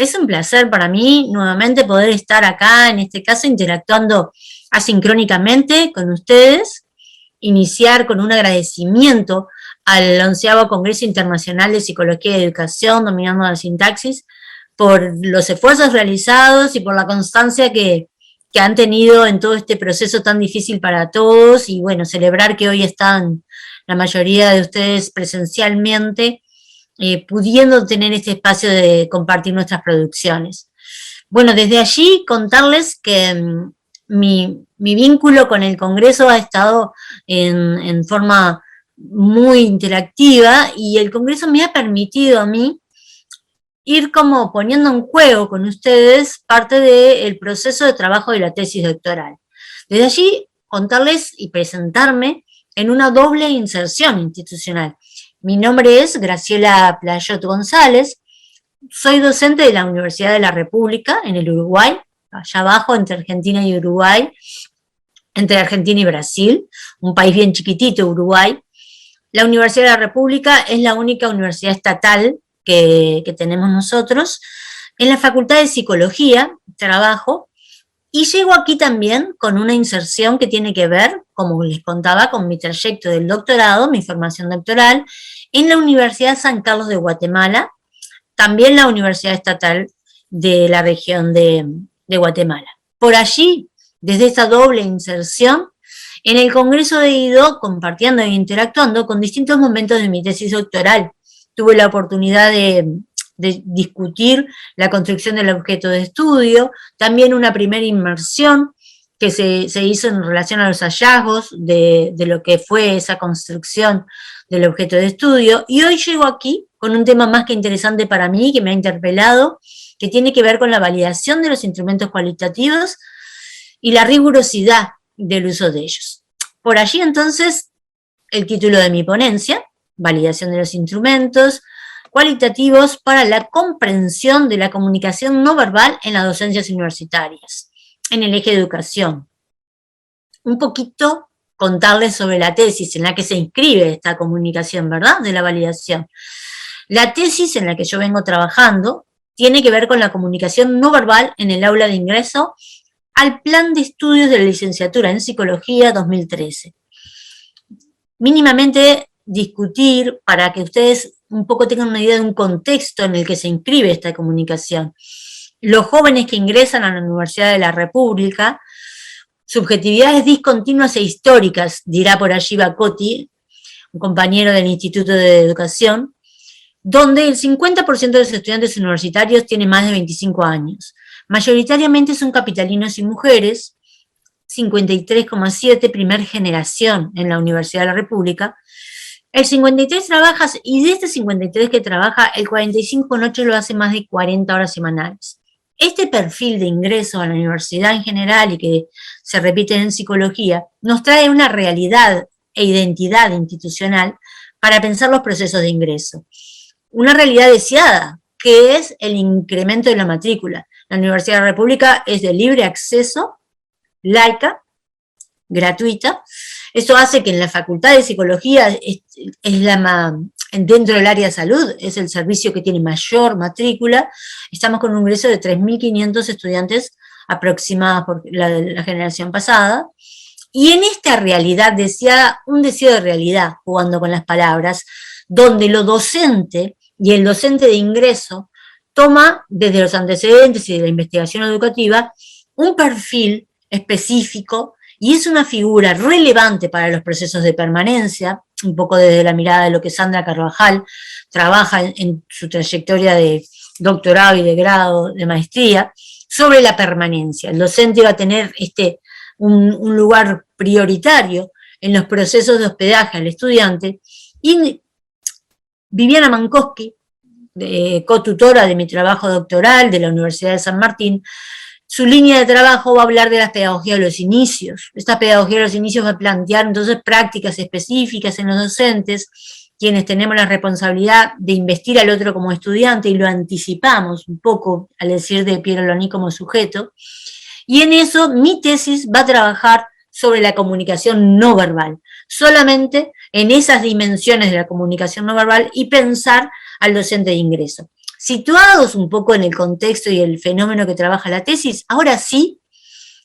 Es un placer para mí nuevamente poder estar acá, en este caso, interactuando asincrónicamente con ustedes, iniciar con un agradecimiento al 11º Congreso Internacional de Psicología y Educación, dominando la sintaxis, por los esfuerzos realizados y por la constancia que han tenido en todo este proceso tan difícil para todos, y bueno, celebrar que hoy están la mayoría de ustedes presencialmente, pudiendo tener este espacio de compartir nuestras producciones. Bueno, desde allí contarles que mi vínculo con el Congreso ha estado en forma muy interactiva, y el Congreso me ha permitido a mí ir como poniendo en juego con ustedes parte del proceso de trabajo de la tesis doctoral. Desde allí contarles y presentarme en una doble inserción institucional. Mi nombre es Graciela Playot González, soy docente de la Universidad de la República en el Uruguay, allá abajo entre Argentina y Uruguay, entre Argentina y Brasil, un país bien chiquitito, Uruguay. La Universidad de la República es la única universidad estatal que tenemos nosotros. En la Facultad de Psicología trabajo, y llego aquí también con una inserción que tiene que ver, como les contaba, con mi trayecto del doctorado, mi formación doctoral, en la Universidad San Carlos de Guatemala, también la Universidad Estatal de la región de Guatemala. Por allí, desde esta doble inserción, en el Congreso he ido compartiendo e interactuando con distintos momentos de mi tesis doctoral. Tuve la oportunidad de discutir la construcción del objeto de estudio, también una primera inmersión que se hizo en relación a los hallazgos de lo que fue esa construcción del objeto de estudio, y hoy llego aquí con un tema más que interesante para mí, que me ha interpelado, que tiene que ver con la validación de los instrumentos cualitativos y la rigurosidad del uso de ellos. Por allí, entonces, el título de mi ponencia: validación de los instrumentos cualitativos para la comprensión de la comunicación no verbal en las docencias universitarias, en el eje de educación. Un poquito contarles sobre la tesis en la que se inscribe esta comunicación, ¿verdad?, de la validación. La tesis en la que yo vengo trabajando tiene que ver con la comunicación no verbal en el aula de ingreso al plan de estudios de la licenciatura en Psicología 2013. Mínimamente discutir para que ustedes un poco tengan una idea de un contexto en el que se inscribe esta comunicación. Los jóvenes que ingresan a la Universidad de la República, subjetividades discontinuas e históricas, dirá por allí Bacotti, un compañero del Instituto de Educación, donde el 50% de los estudiantes universitarios tiene más de 25 años. Mayoritariamente son capitalinos y mujeres, 53,7 primer generación en la Universidad de la República. El 53 trabaja, y de este 53 que trabaja, el 45,8 lo hace más de 40 horas semanales. Este perfil de ingreso a la universidad en general, y que se repite en psicología, nos trae una realidad e identidad institucional para pensar los procesos de ingreso. Una realidad deseada, que es el incremento de la matrícula. La Universidad de la República es de libre acceso, laica, gratuita. Eso hace que en la Facultad de Psicología dentro del área de salud, es el servicio que tiene mayor matrícula. Estamos con un ingreso de 3.500 estudiantes aproximados por la generación pasada. Y en esta realidad deseada, un deseo de realidad, jugando con las palabras, donde lo docente y el docente de ingreso toma, desde los antecedentes y de la investigación educativa, un perfil específico, y es una figura relevante para los procesos de permanencia, un poco desde la mirada de lo que Sandra Carvajal trabaja en su trayectoria de doctorado y de grado de maestría, sobre la permanencia. El docente va a tener un lugar prioritario en los procesos de hospedaje al estudiante, y Viviana Mankowski, cotutora de mi trabajo doctoral de la Universidad de San Martín, su línea de trabajo va a hablar de la pedagogía de los inicios. Esta pedagogía de los inicios va a plantear entonces prácticas específicas en los docentes, quienes tenemos la responsabilidad de investir al otro como estudiante, y lo anticipamos un poco al decir de Piero Loni como sujeto. Y en eso mi tesis va a trabajar sobre la comunicación no verbal, solamente en esas dimensiones de la comunicación no verbal, y pensar al docente de ingreso. Situados un poco en el contexto y el fenómeno que trabaja la tesis, ahora sí,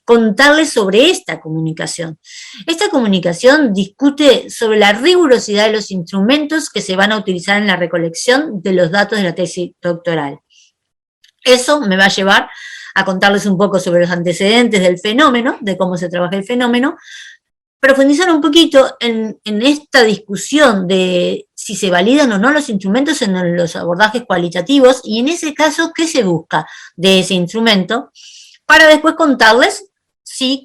contarles sobre esta comunicación. Esta comunicación discute sobre la rigurosidad de los instrumentos que se van a utilizar en la recolección de los datos de la tesis doctoral. Eso me va a llevar a contarles un poco sobre los antecedentes del fenómeno, de cómo se trabaja el fenómeno, profundizar un poquito en esta discusión de si se validan o no los instrumentos en los abordajes cualitativos y en ese caso, ¿qué se busca de ese instrumento? Para después contarles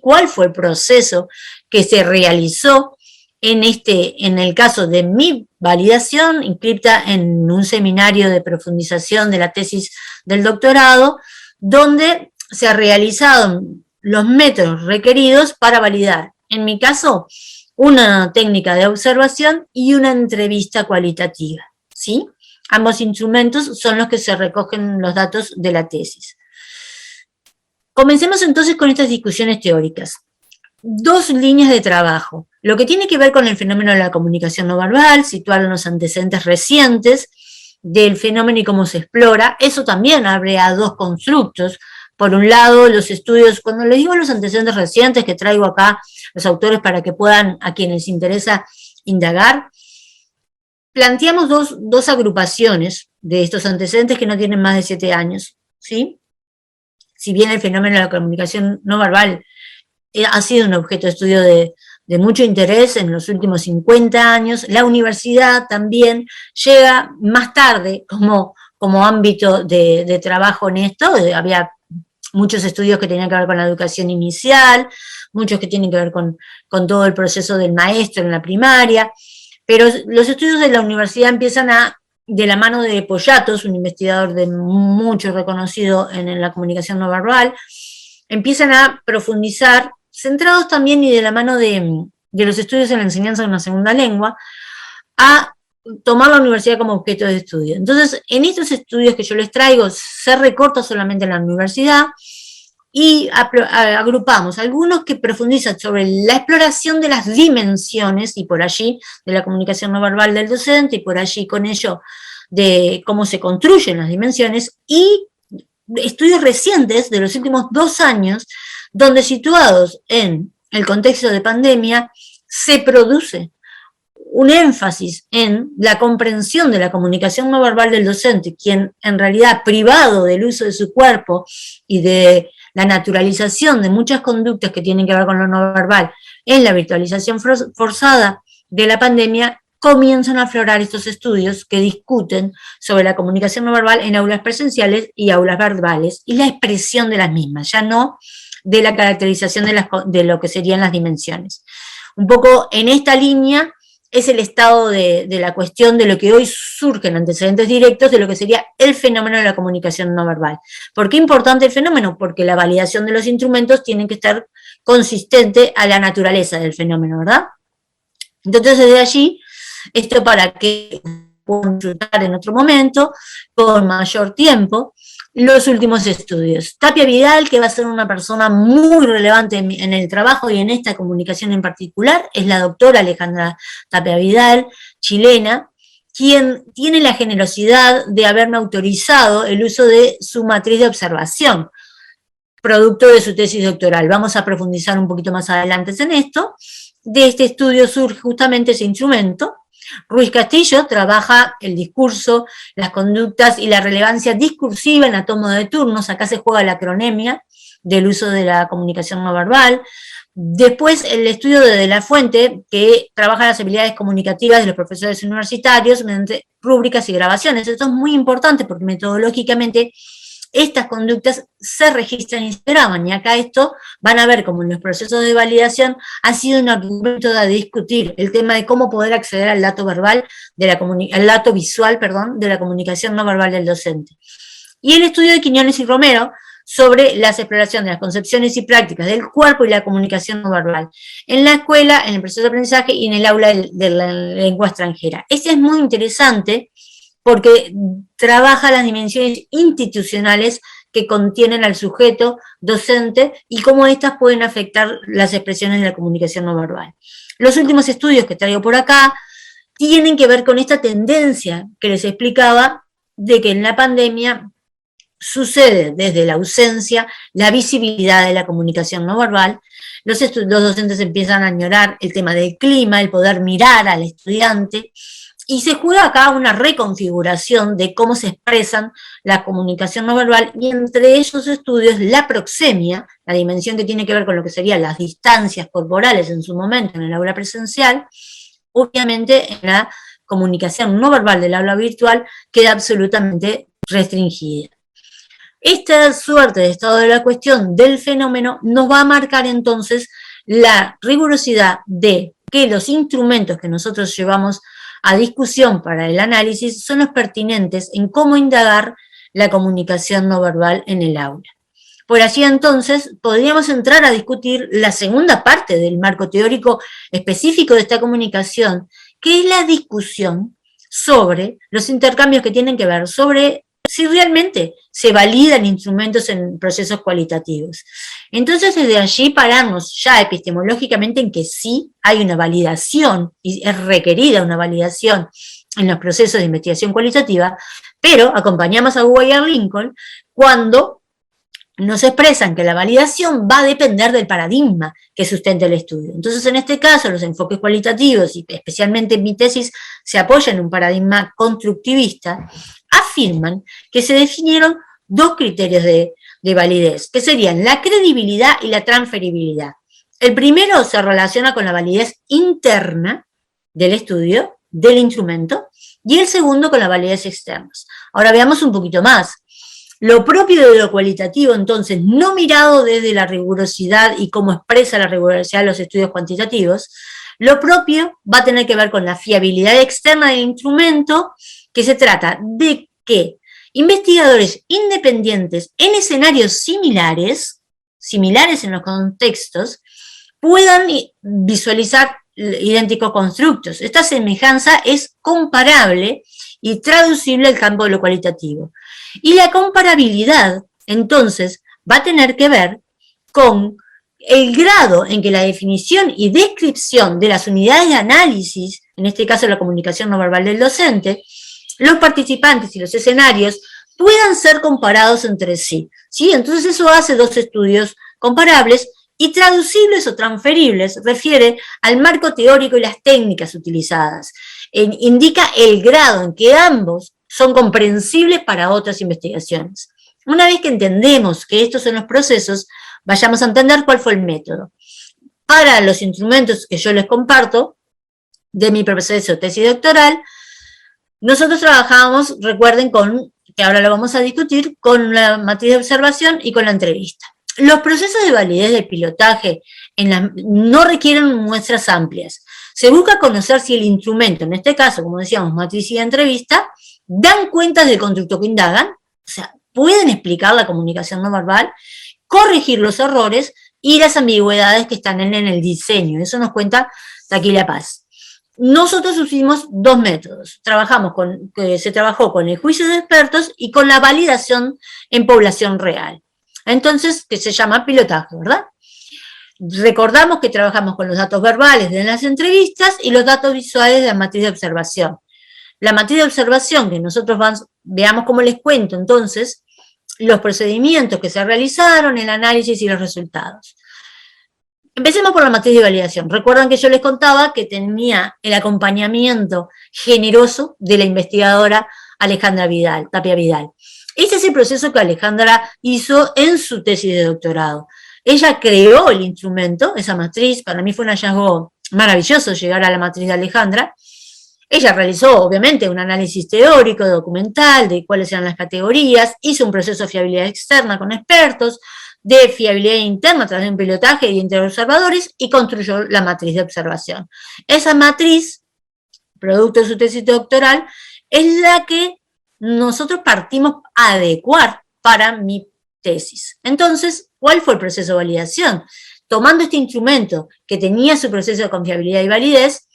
cuál fue el proceso que se realizó en el caso de mi validación, inscripta en un seminario de profundización de la tesis del doctorado, donde se realizaron los métodos requeridos para validar, en mi caso, una técnica de observación y una entrevista cualitativa, ¿sí? Ambos instrumentos son los que se recogen los datos de la tesis. Comencemos entonces con estas discusiones teóricas. Dos líneas de trabajo. Lo que tiene que ver con el fenómeno de la comunicación no verbal, situar los antecedentes recientes del fenómeno y cómo se explora. Eso también abre a dos constructos. Por un lado, los estudios, cuando les digo los antecedentes recientes que traigo acá, los autores para que puedan, a quienes les interesa, indagar, planteamos dos agrupaciones de estos antecedentes que no tienen más de 7 años, ¿sí? Si bien el fenómeno de la comunicación no verbal ha sido un objeto de estudio de mucho interés en los últimos 50 años, la universidad también llega más tarde como ámbito de trabajo en esto. Había muchos estudios que tenían que ver con la educación inicial, muchos que tienen que ver con todo el proceso del maestro en la primaria, pero los estudios de la universidad empiezan de la mano de Poyatos, un investigador de mucho reconocido en la comunicación no verbal, empiezan a profundizar, centrados también y de la mano de los estudios en la enseñanza de una segunda lengua, a tomar la universidad como objeto de estudio. Entonces, en estos estudios que yo les traigo, se recorta solamente la universidad y agrupamos algunos que profundizan sobre la exploración de las dimensiones, y por allí de la comunicación no verbal del docente, y por allí con ello de cómo se construyen las dimensiones, y estudios recientes de los últimos 2 años, donde situados en el contexto de pandemia, se produce un énfasis en la comprensión de la comunicación no verbal del docente, quien en realidad, privado del uso de su cuerpo y de la naturalización de muchas conductas que tienen que ver con lo no verbal en la virtualización forzada de la pandemia, comienzan a aflorar estos estudios que discuten sobre la comunicación no verbal en aulas presenciales y aulas verbales y la expresión de las mismas, ya no de la caracterización de lo que serían las dimensiones. Un poco en esta línea es el estado de la cuestión de lo que hoy surgen antecedentes directos de lo que sería el fenómeno de la comunicación no verbal. ¿Por qué importante el fenómeno? Porque la validación de los instrumentos tiene que estar consistente a la naturaleza del fenómeno, ¿verdad? Entonces, desde allí, esto para que puedan consultar en otro momento, con mayor tiempo, los últimos estudios. Tapia Vidal, que va a ser una persona muy relevante en el trabajo y en esta comunicación en particular, es la doctora Alejandra Tapia Vidal, chilena, quien tiene la generosidad de haberme autorizado el uso de su matriz de observación, producto de su tesis doctoral. Vamos a profundizar un poquito más adelante en esto. De este estudio surge justamente ese instrumento. Ruiz Castillo trabaja el discurso, las conductas y la relevancia discursiva en la toma de turnos. Acá se juega la acronemia del uso de la comunicación no verbal. Después el estudio de la Fuente, que trabaja las habilidades comunicativas de los profesores universitarios mediante rúbricas y grabaciones. Esto es muy importante porque metodológicamente estas conductas se registran y se graban, y acá esto van a ver como en los procesos de validación ha sido un argumento de discutir el tema de cómo poder acceder al dato verbal, al dato visual, perdón, de la comunicación no verbal del docente. Y el estudio de Quiñones y Romero sobre las exploraciones de las concepciones y prácticas del cuerpo y la comunicación no verbal en la escuela, en el proceso de aprendizaje y en el aula de la lengua extranjera. Este es muy interesante porque trabaja las dimensiones institucionales que contienen al sujeto docente y cómo éstas pueden afectar las expresiones de la comunicación no verbal. Los últimos estudios que traigo por acá tienen que ver con esta tendencia que les explicaba de que en la pandemia sucede desde la ausencia la visibilidad de la comunicación no verbal. Los docentes empiezan a añorar el tema del clima, el poder mirar al estudiante, y se juega acá una reconfiguración de cómo se expresan la comunicación no verbal, y entre esos estudios la proxemia, la dimensión que tiene que ver con lo que serían las distancias corporales en su momento en el aula presencial, obviamente en la comunicación no verbal del aula virtual queda absolutamente restringida. Esta suerte de estado de la cuestión del fenómeno nos va a marcar entonces la rigurosidad de que los instrumentos que nosotros llevamos a discusión para el análisis son los pertinentes en cómo indagar la comunicación no verbal en el aula. Por allí entonces podríamos entrar a discutir la segunda parte del marco teórico específico de esta comunicación, que es la discusión sobre los intercambios que tienen que ver sobre si realmente se validan instrumentos en procesos cualitativos. Entonces, desde allí pararnos ya epistemológicamente en que sí hay una validación, y es requerida una validación en los procesos de investigación cualitativa, pero acompañamos a Hugo y a Lincoln cuando nos expresan que la validación va a depender del paradigma que sustente el estudio. Entonces, en este caso, los enfoques cualitativos, y especialmente en mi tesis, se apoyan en un paradigma constructivista, afirman que se definieron dos criterios de validez, que serían la credibilidad y la transferibilidad. El primero se relaciona con la validez interna del estudio, del instrumento, y el segundo con la validez externa. Ahora veamos un poquito más. Lo propio de lo cualitativo, entonces, no mirado desde la rigurosidad y cómo expresa la rigurosidad de los estudios cuantitativos, lo propio va a tener que ver con la fiabilidad externa del instrumento, que se trata de que investigadores independientes en escenarios similares en los contextos, puedan visualizar idénticos constructos. Esta semejanza es comparable y traducible al campo de lo cualitativo. Y la comparabilidad, entonces, va a tener que ver con el grado en que la definición y descripción de las unidades de análisis, en este caso la comunicación no verbal del docente, los participantes y los escenarios puedan ser comparados entre sí, ¿sí? Entonces eso hace dos estudios comparables, y traducibles o transferibles refiere al marco teórico y las técnicas utilizadas. Indica el grado en que ambos son comprensibles para otras investigaciones. Una vez que entendemos que estos son los procesos, vayamos a entender cuál fue el método. Para los instrumentos que yo les comparto de mi proceso de tesis doctoral, nosotros trabajábamos, recuerden, que ahora lo vamos a discutir, con la matriz de observación y con la entrevista. Los procesos de validez del pilotaje no requieren muestras amplias. Se busca conocer si el instrumento, en este caso, como decíamos, matriz y entrevista, dan cuenta del constructo que indagan, o sea, pueden explicar la comunicación no verbal, corregir los errores y las ambigüedades que están en el diseño. Eso nos cuenta Taquila Paz. Nosotros usamos dos métodos. Se trabajó con el juicio de expertos y con la validación en población real. Entonces, que se llama pilotaje, ¿verdad? Recordamos que trabajamos con los datos verbales de las entrevistas y los datos visuales de la matriz de observación. La matriz de observación, que nosotros veamos cómo les cuento, entonces, los procedimientos que se realizaron, el análisis y los resultados. Empecemos por la matriz de validación. Recuerdan que yo les contaba que tenía el acompañamiento generoso de la investigadora Alejandra Tapia Vidal. Este es el proceso que Alejandra hizo en su tesis de doctorado. Ella creó el instrumento, esa matriz. Para mí fue un hallazgo maravilloso llegar a la matriz de Alejandra. Ella realizó, obviamente, un análisis teórico, documental, de cuáles eran las categorías, hizo un proceso de fiabilidad externa con expertos, de fiabilidad interna a través de un pilotaje y entre observadores, y construyó la matriz de observación. Esa matriz, producto de su tesis doctoral, es la que nosotros partimos a adecuar para mi tesis. Entonces, ¿cuál fue el proceso de validación? Tomando este instrumento que tenía su proceso de confiabilidad y validez,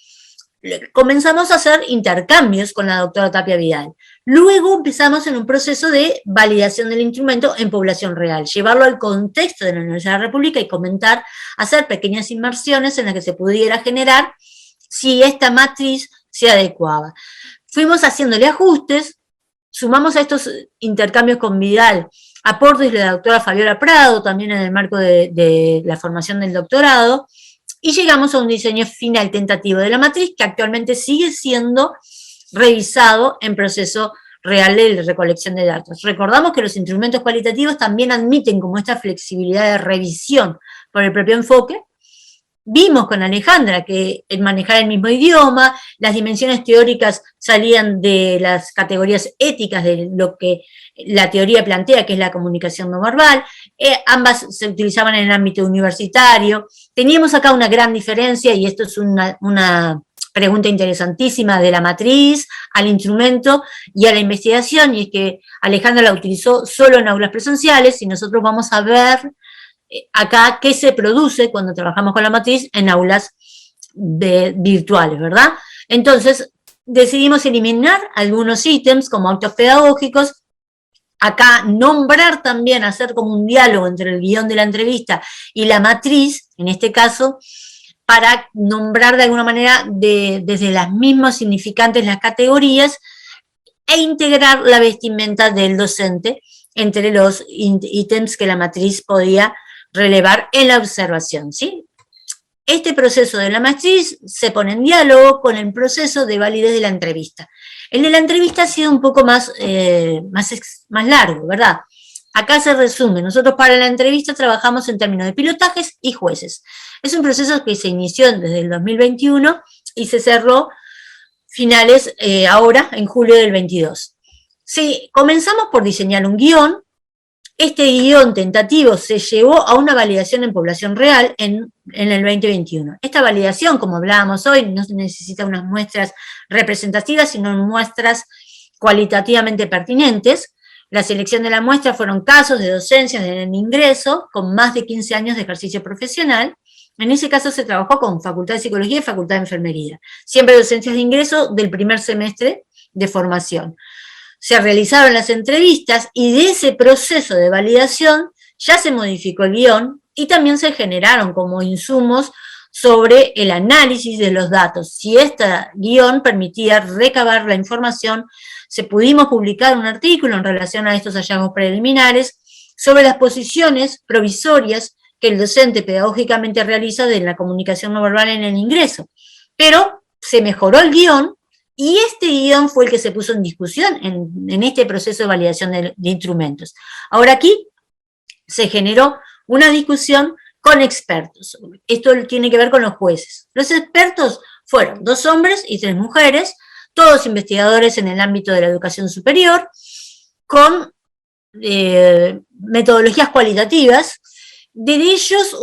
comenzamos a hacer intercambios con la doctora Tapia Vidal. Luego empezamos en un proceso de validación del instrumento en población real, llevarlo al contexto de la Universidad de la República y comentar, hacer pequeñas inmersiones en las que se pudiera generar si esta matriz se adecuaba. Fuimos haciéndole ajustes, sumamos a estos intercambios con Vidal aportes de la doctora Fabiola Prado, también en el marco de la formación del doctorado, y llegamos a un diseño final tentativo de la matriz que actualmente sigue siendo revisado en proceso real de recolección de datos. Recordamos que los instrumentos cualitativos también admiten como esta flexibilidad de revisión por el propio enfoque. Vimos con Alejandra que el manejar el mismo idioma, las dimensiones teóricas salían de las categorías éticas de lo que la teoría plantea, que es la comunicación no verbal, ambas se utilizaban en el ámbito universitario. Teníamos acá una gran diferencia, y esto es una pregunta interesantísima, de la matriz al instrumento y a la investigación, y es que Alejandra la utilizó solo en aulas presenciales, y nosotros vamos a ver acá qué se produce cuando trabajamos con la matriz en aulas virtuales, ¿verdad? Entonces, decidimos eliminar algunos ítems como actos pedagógicos, acá nombrar también, hacer como un diálogo entre el guión de la entrevista y la matriz, en este caso, para nombrar de alguna manera desde las mismas significantes las categorías e integrar la vestimenta del docente entre los ítems que la matriz podía relevar en la observación, ¿sí? Este proceso de la matriz se pone en diálogo con el proceso de validez de la entrevista. El de la entrevista ha sido un poco más largo, ¿verdad? Acá se resume, nosotros para la entrevista trabajamos en términos de pilotajes y jueces. Es un proceso que se inició desde el 2021 y se cerró finales ahora, en julio del 22. Sí, comenzamos por diseñar un guión. Este guión tentativo se llevó a una validación en población real en el 2021. Esta validación, como hablábamos hoy, no se necesita unas muestras representativas, sino muestras cualitativamente pertinentes. La selección de la muestra fueron casos de docencias en ingreso con más de 15 años de ejercicio profesional. En ese caso se trabajó con Facultad de Psicología y Facultad de Enfermería. Siempre docencias de ingreso del primer semestre de formación. Se realizaron las entrevistas y de ese proceso de validación ya se modificó el guión y también se generaron como insumos sobre el análisis de los datos. Si este guión permitía recabar la información, pudimos publicar un artículo en relación a estos hallazgos preliminares sobre las posiciones provisorias que el docente pedagógicamente realiza de la comunicación no verbal en el ingreso. Pero se mejoró el guión, y este guión fue el que se puso en discusión en este proceso de validación de instrumentos. Ahora aquí se generó una discusión con expertos. Esto tiene que ver con los jueces. Los expertos fueron 2 hombres y 3 mujeres, todos investigadores en el ámbito de la educación superior, con metodologías cualitativas. De ellos,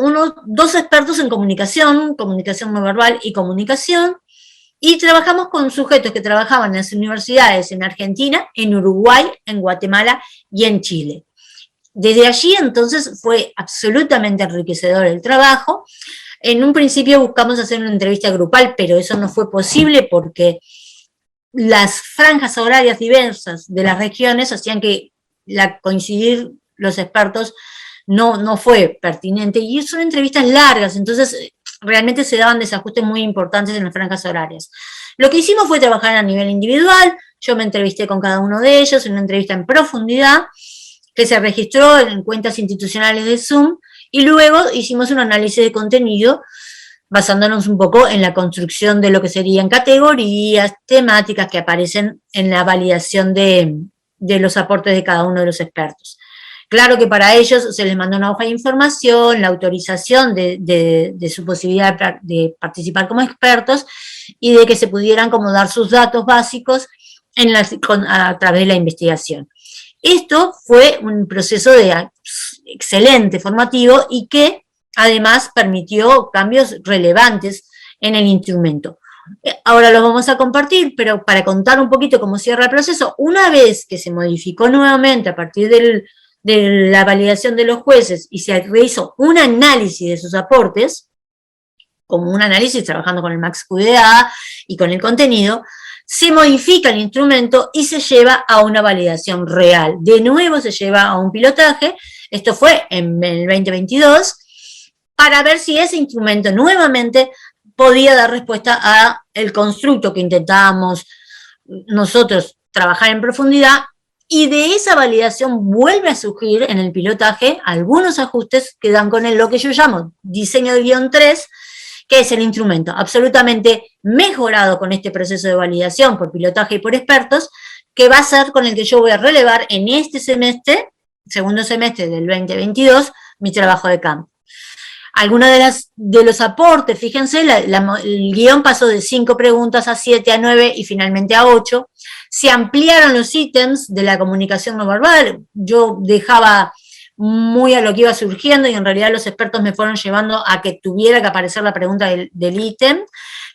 2 expertos en comunicación no verbal y comunicación, y trabajamos con sujetos que trabajaban en las universidades en Argentina, en Uruguay, en Guatemala y en Chile. Desde allí, entonces, fue absolutamente enriquecedor el trabajo. En un principio buscamos hacer una entrevista grupal, pero eso no fue posible porque las franjas horarias diversas de las regiones hacían que coincidir los expertos no fue pertinente, y son entrevistas largas, entonces realmente se daban desajustes muy importantes en las franjas horarias. Lo que hicimos fue trabajar a nivel individual. Yo me entrevisté con cada uno de ellos, en una entrevista en profundidad, que se registró en cuentas institucionales de Zoom, y luego hicimos un análisis de contenido, basándonos un poco en la construcción de lo que serían categorías, temáticas que aparecen en la validación de los aportes de cada uno de los expertos. Claro que para ellos se les mandó una hoja de información, la autorización de su posibilidad de participar como expertos y de que se pudieran como dar sus datos básicos a través de la investigación. Esto fue un proceso excelente formativo y que además permitió cambios relevantes en el instrumento. Ahora los vamos a compartir, pero para contar un poquito cómo cierra el proceso, una vez que se modificó nuevamente a partir de la validación de los jueces y se realizó un análisis de sus aportes, como un análisis trabajando con el MaxQDA y con el contenido, se modifica el instrumento y se lleva a una validación real. De nuevo se lleva a un pilotaje, esto fue en el 2022, para ver si ese instrumento nuevamente podía dar respuesta a el constructo que intentábamos nosotros trabajar en profundidad y de esa validación vuelve a surgir en el pilotaje algunos ajustes que dan con lo que yo llamo diseño de guión 3, que es el instrumento absolutamente mejorado con este proceso de validación por pilotaje y por expertos, que va a ser con el que yo voy a relevar en este semestre, segundo semestre del 2022, mi trabajo de campo. Algunos de los aportes, fíjense, el guión pasó de 5 preguntas a 7, a 9 y finalmente a 8. Se ampliaron los ítems de la comunicación no verbal. Yo dejaba muy a lo que iba surgiendo y en realidad los expertos me fueron llevando a que tuviera que aparecer la pregunta del ítem.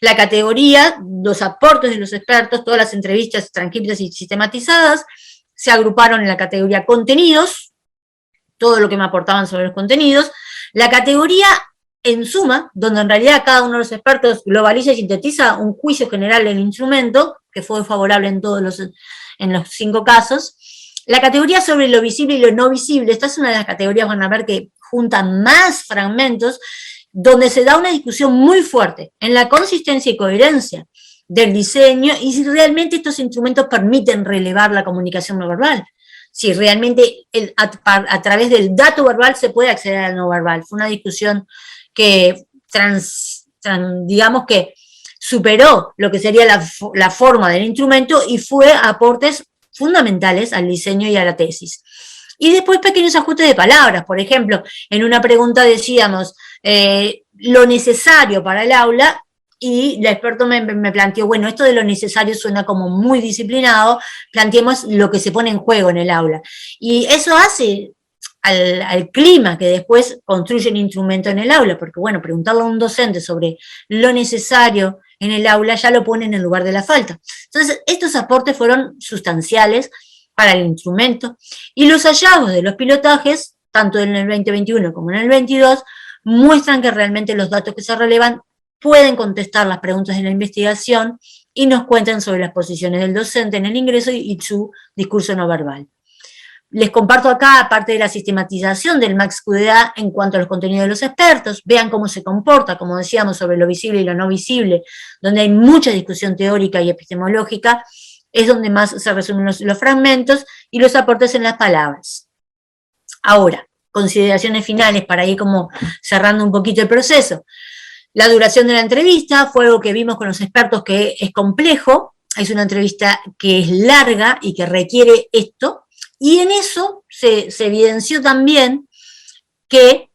La categoría, los aportes de los expertos, todas las entrevistas transcritas y sistematizadas, se agruparon en la categoría contenidos, todo lo que me aportaban sobre los contenidos. La categoría en suma, donde en realidad cada uno de los expertos globaliza y sintetiza un juicio general del instrumento, que fue favorable en los 5 casos. La categoría sobre lo visible y lo no visible, esta es una de las categorías, van a ver que junta más fragmentos, donde se da una discusión muy fuerte en la consistencia y coherencia del diseño y si realmente estos instrumentos permiten relevar la comunicación no verbal. Si realmente a través del dato verbal se puede acceder al no verbal. Fue una discusión que, digamos que superó lo que sería la forma del instrumento y fue aportes fundamentales al diseño y a la tesis. Y después pequeños ajustes de palabras. Por ejemplo, en una pregunta decíamos lo necesario para el aula, y el experto me planteó, bueno, esto de lo necesario suena como muy disciplinado, planteemos lo que se pone en juego en el aula. Y eso hace al clima que después construye el instrumento en el aula, porque bueno, preguntarle a un docente sobre lo necesario en el aula ya lo pone en el lugar de la falta. Entonces, estos aportes fueron sustanciales para el instrumento, y los hallazgos de los pilotajes, tanto en el 2021 como en el 22, muestran que realmente los datos que se relevan pueden contestar las preguntas de la investigación y nos cuentan sobre las posiciones del docente en el ingreso y su discurso no verbal. Les comparto acá, aparte de la sistematización del MaxQDA en cuanto a los contenidos de los expertos, vean cómo se comporta, como decíamos, sobre lo visible y lo no visible, donde hay mucha discusión teórica y epistemológica, es donde más se resumen los fragmentos y los aportes en las palabras. Ahora, consideraciones finales para ir como cerrando un poquito el proceso. La duración de la entrevista fue algo que vimos con los expertos que es complejo, es una entrevista que es larga y que requiere esto, y en eso se evidenció también que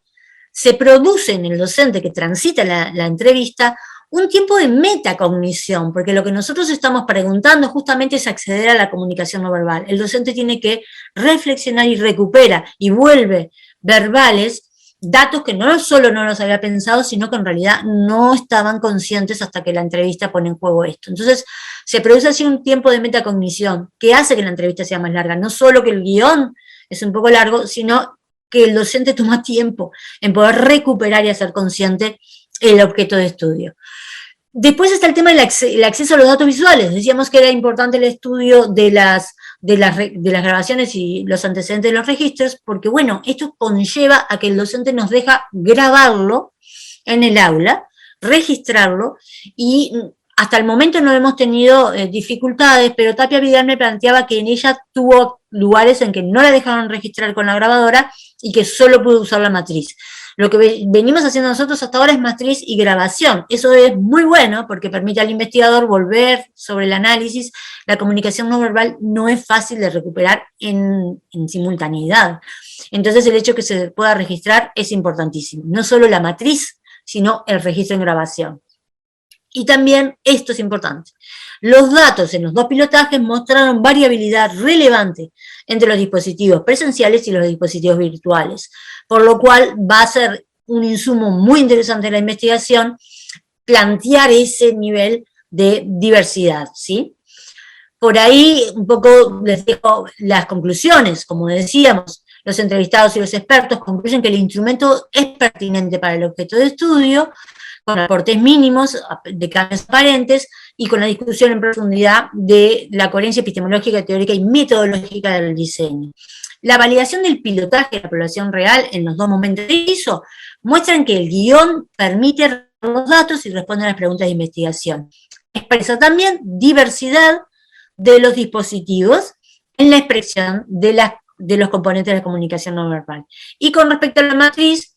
se produce en el docente que transita la entrevista un tiempo de metacognición, porque lo que nosotros estamos preguntando justamente es acceder a la comunicación no verbal. El docente tiene que reflexionar y recupera y vuelve verbales datos que no solo no los había pensado, sino que en realidad no estaban conscientes hasta que la entrevista pone en juego esto. Entonces, se produce así un tiempo de metacognición que hace que la entrevista sea más larga. No solo que el guión es un poco largo, sino que el docente toma tiempo en poder recuperar y hacer consciente el objeto de estudio. Después está el tema del acceso a los datos visuales. Decíamos que era importante el estudio de las grabaciones y los antecedentes de los registros, porque bueno, esto conlleva a que el docente nos deja grabarlo en el aula, registrarlo, y hasta el momento no hemos tenido dificultades, pero Tapia Vidal me planteaba que en ella tuvo lugares en que no la dejaron registrar con la grabadora y que solo pudo usar la matriz. Lo que venimos haciendo nosotros hasta ahora es matriz y grabación. Eso es muy bueno porque permite al investigador volver sobre el análisis. La comunicación no verbal no es fácil de recuperar en simultaneidad. Entonces el hecho que se pueda registrar es importantísimo. No solo la matriz, sino el registro en grabación. Y también, esto es importante, los datos en los 2 pilotajes mostraron variabilidad relevante entre los dispositivos presenciales y los dispositivos virtuales, por lo cual va a ser un insumo muy interesante en la investigación plantear ese nivel de diversidad, ¿sí? Por ahí un poco les dejo las conclusiones, como decíamos, los entrevistados y los expertos concluyen que el instrumento es pertinente para el objeto de estudio, con aportes mínimos de cambios aparentes y con la discusión en profundidad de la coherencia epistemológica, teórica y metodológica del diseño. La validación del pilotaje de la población real en los 2 momentos de ISO muestran que el guión permite los datos y responde a las preguntas de investigación. Expresa también diversidad de los dispositivos en la expresión de los componentes de la comunicación no verbal. Y con respecto a la matriz,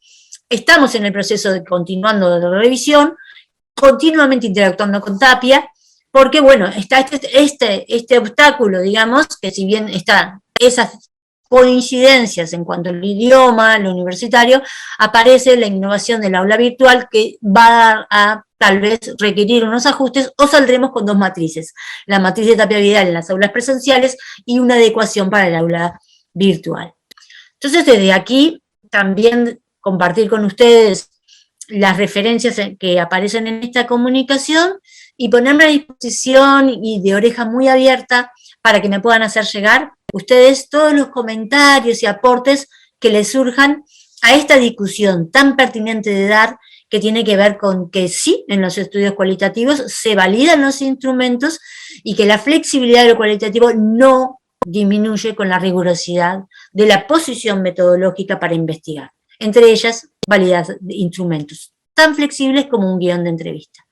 estamos en el proceso de continuando de revisión, continuamente interactuando con Tapia, porque bueno, está este obstáculo, digamos, que si bien están esas coincidencias en cuanto al idioma, lo universitario, aparece la innovación del aula virtual que va a tal vez requerir unos ajustes o saldremos con dos matrices, la matriz de Tapia Vidal en las aulas presenciales y una adecuación para el aula virtual. Entonces, desde aquí también compartir con ustedes las referencias que aparecen en esta comunicación y ponerme a disposición y de oreja muy abierta para que me puedan hacer llegar ustedes todos los comentarios y aportes que les surjan a esta discusión tan pertinente de dar, que tiene que ver con que sí, en los estudios cualitativos se validan los instrumentos y que la flexibilidad de lo cualitativo no disminuye con la rigurosidad de la posición metodológica para investigar. Entre ellas, validar instrumentos tan flexibles como un guión de entrevista.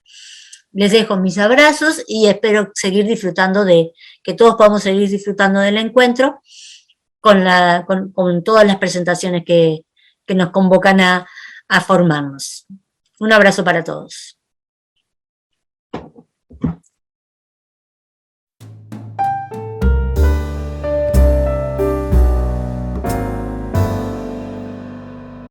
Les dejo mis abrazos y espero seguir disfrutando que todos podamos seguir disfrutando del encuentro con todas las presentaciones que nos convocan a formarnos. Un abrazo para todos.